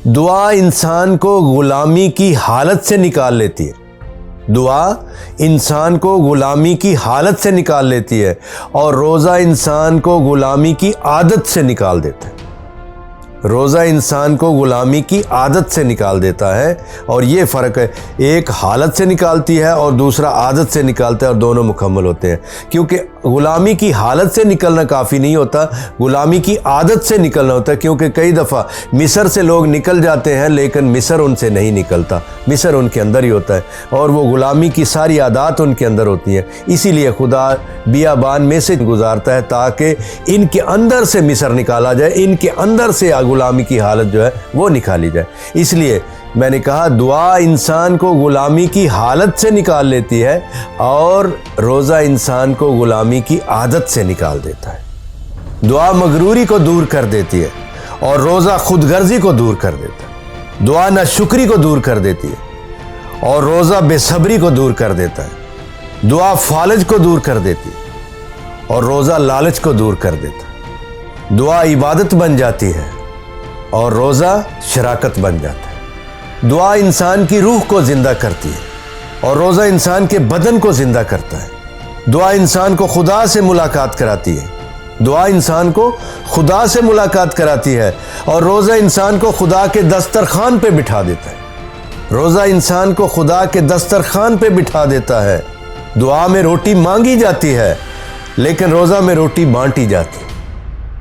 دعا انسان کو غلامی کی حالت سے نکال لیتی ہے، دعا انسان کو غلامی کی حالت سے نکال لیتی ہے، اور روزہ انسان کو غلامی کی عادت سے نکال دیتا ہے۔ روزہ انسان کو غلامی کی عادت سے نکال دیتا ہے، اور یہ فرق ہے، ایک حالت سے نکالتی ہے اور دوسرا عادت سے نکالتا ہے، اور دونوں مکمل ہوتے ہیں۔ کیونکہ غلامی کی حالت سے نکلنا کافی نہیں ہوتا، غلامی کی عادت سے نکلنا ہوتا ہے، کیونکہ کئی دفعہ مصر سے لوگ نکل جاتے ہیں لیکن مصر ان سے نہیں نکلتا، مصر ان کے اندر ہی ہوتا ہے، اور وہ غلامی کی ساری عادات ان کے اندر ہوتی ہیں۔ اسی لیے خدا بیابان میں سے گزارتا ہے تاکہ ان کے اندر سے مصر نکالا جائے، ان کے اندر سے غلامی کی حالت جو ہے وہ نکالی جائے۔ اس لیے میں نے کہا دعا انسان کو غلامی کی حالت سے نکال لیتی ہے، اور روزہ انسان کو غلامی کی عادت سے نکال دیتا ہے۔ دعا مغروری کو دور کر دیتی ہے، اور روزہ خود غرضی کو دور کر دیتا ہے۔ دعا ناشکری کو دور کر دیتی ہے، اور روزہ بے صبری کو دور کر دیتا ہے۔ دعا فالج کو دور کر دیتی ہے، اور روزہ لالچ کو دور کر دیتا ہے۔ دعا عبادت بن جاتی ہے، اور روزہ شراکت بن جاتا ہے۔ دعا انسان کی روح کو زندہ کرتی ہے، اور روزہ انسان کے بدن کو زندہ کرتا ہے۔ دعا انسان کو خدا سے ملاقات کراتی ہے، دعا انسان کو خدا سے ملاقات کراتی ہے، اور روزہ انسان کو خدا کے دسترخوان پہ بٹھا دیتا ہے۔ روزہ انسان کو خدا کے دسترخوان پہ بٹھا دیتا ہے۔ دعا میں روٹی مانگی جاتی ہے، لیکن روزہ میں روٹی بانٹی جاتی ہے۔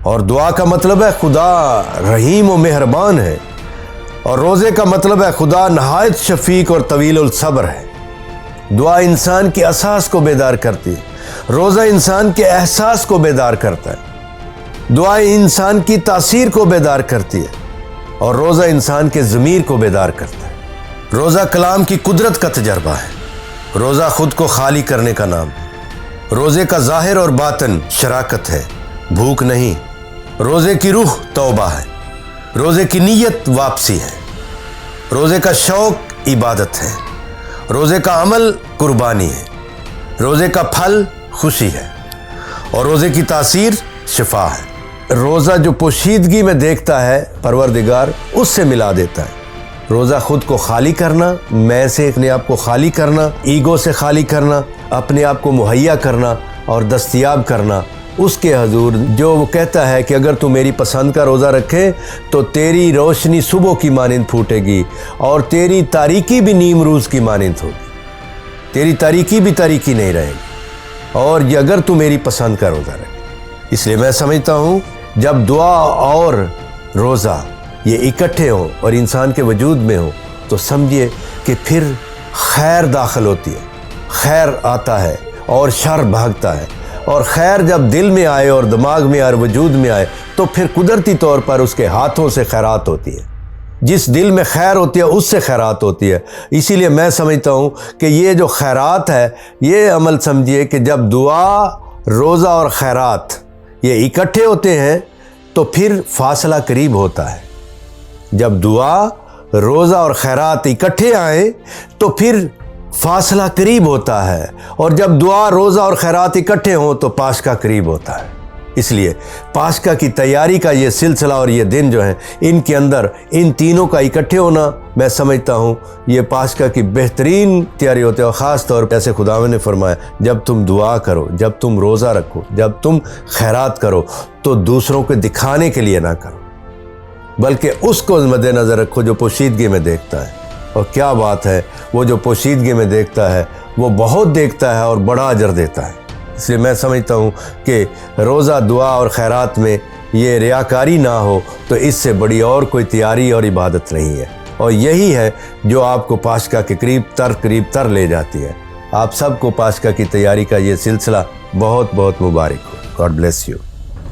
اور دعا کا مطلب ہے خدا رحیم و مہربان ہے، اور روزے کا مطلب ہے خدا نہایت شفیق اور طویل الصبر ہے۔ دعا انسان کے احساس کو بیدار کرتی ہے، روزہ انسان کے احساس کو بیدار کرتا ہے۔ دعا انسان کی تاثیر کو بیدار کرتی ہے، اور روزہ انسان کے ضمیر کو بیدار کرتا ہے۔ روزہ کلام کی قدرت کا تجربہ ہے، روزہ خود کو خالی کرنے کا نام ہے۔ روزے کا ظاہر اور باطن شراکت ہے، بھوک نہیں۔ روزے کی روح توبہ ہے، روزے کی نیت واپسی ہے۔ روزے کا شوق عبادت ہے، روزے کا عمل قربانی ہے۔ روزے کا پھل خوشی ہے، اور روزے کی تاثیر شفا ہے۔ روزہ جو پوشیدگی میں دیکھتا ہے پروردگار اس سے ملا دیتا ہے۔ روزہ خود کو خالی کرنا، میں سے اپنے آپ کو خالی کرنا، ایگو سے خالی کرنا، اپنے آپ کو مہیا کرنا اور دستیاب کرنا اس کے حضور، جو وہ کہتا ہے کہ اگر تو میری پسند کا روزہ رکھے تو تیری روشنی صبح کی مانند پھوٹے گی، اور تیری تاریکی بھی نیم روز کی مانند ہوگی، تیری تاریکی بھی تاریکی نہیں رہے گی، اور یہ اگر تو میری پسند کا روزہ رکھے۔ اس لیے میں سمجھتا ہوں جب دعا اور روزہ یہ اکٹھے ہوں اور انسان کے وجود میں ہوں تو سمجھیے کہ پھر خیر داخل ہوتی ہے، خیر آتا ہے اور شر بھاگتا ہے۔ اور خیر جب دل میں آئے اور دماغ میں اور وجود میں آئے تو پھر قدرتی طور پر اس کے ہاتھوں سے خیرات ہوتی ہے۔ جس دل میں خیر ہوتی ہے اس سے خیرات ہوتی ہے۔ اسی لیے میں سمجھتا ہوں کہ یہ جو خیرات ہے، یہ عمل سمجھیے کہ جب دعا، روزہ اور خیرات یہ اکٹھے ہوتے ہیں تو پھر فاصلہ قریب ہوتا ہے۔ جب دعا، روزہ اور خیرات اکٹھے آئیں تو پھر فاصلہ قریب ہوتا ہے، اور جب دعا، روزہ اور خیرات اکٹھے ہوں تو پاشکا قریب ہوتا ہے۔ اس لیے پاشکا کی تیاری کا یہ سلسلہ اور یہ دن جو ہیں، ان کے اندر ان تینوں کا اکٹھے ہونا، میں سمجھتا ہوں یہ پاشکا کی بہترین تیاری ہوتی ہے۔ اور خاص طور پر ایسے خداوند نے فرمایا جب تم دعا کرو، جب تم روزہ رکھو، جب تم خیرات کرو تو دوسروں کو دکھانے کے لیے نہ کرو، بلکہ اس کو مد نظر رکھو جو پوشیدگی میں دیکھتا ہے۔ اور کیا بات ہے، وہ جو پوشیدگی میں دیکھتا ہے وہ بہت دیکھتا ہے اور بڑا اجر دیتا ہے۔ اس لیے میں سمجھتا ہوں کہ روزہ، دعا اور خیرات میں یہ ریاکاری نہ ہو تو اس سے بڑی اور کوئی تیاری اور عبادت نہیں ہے، اور یہی ہے جو آپ کو پاشکا کے قریب تر لے جاتی ہے۔ آپ سب کو پاشکا کی تیاری کا یہ سلسلہ بہت بہت مبارک ہو۔ God bless you.